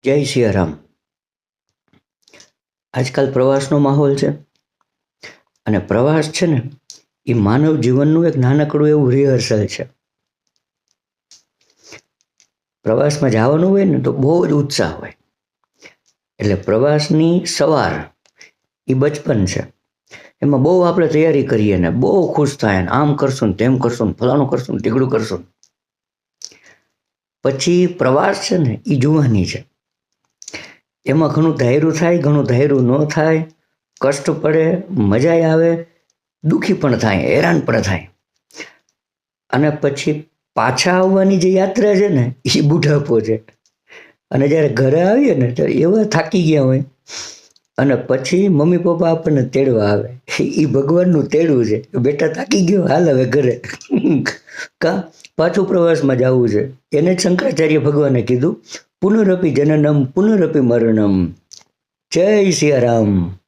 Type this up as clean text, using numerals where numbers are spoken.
જય સિયારામ. આજકાલ પ્રવાસનો માહોલ છે અને પ્રવાસ છે ને એ માનવ જીવનનું એક નાનકડું એવું રિહર્સલ છે. પ્રવાસમાં જવાનું હોય ને તો બહુ જ ઉત્સાહ હોય. એટલે પ્રવાસની સવાર એ બચપન છે. એમાં બહુ આપણે તૈયારી કરીએ ને બહુ ખુશ થાય ને આમ કરશું ને તેમ કરશું ને ફલાણું કરશું ને ટીકડું કરશું. પછી પ્રવાસ છે ને એ જુવાની છે. એમાં ઘણું ધાર્યું થાય, ઘણું ધાર્યું ન થાય, કષ્ટ પડે, મજા આવે, દુઃખી પણ થાય, હેરાન પણ થાય. અને પછી પાછા આવવાની જે યાત્રા છે ને એ બુઢાપો છે. અને જ્યારે ઘરે આવીએ ને તો એવા થાકી ગયા હોય અને પછી મમ્મી પપ્પા આપણને તેડવા આવે. એ ભગવાનનું તેડવું છે. બેટા થાકી ગયો, હાલ હવે ઘરે. કા પાછું પ્રવાસમાં જવું છે. એને જ શંકરાચાર્ય ભગવાને કીધું, પુનરપી જનનમ પુનરપી મરણમ. જય સિયારામ.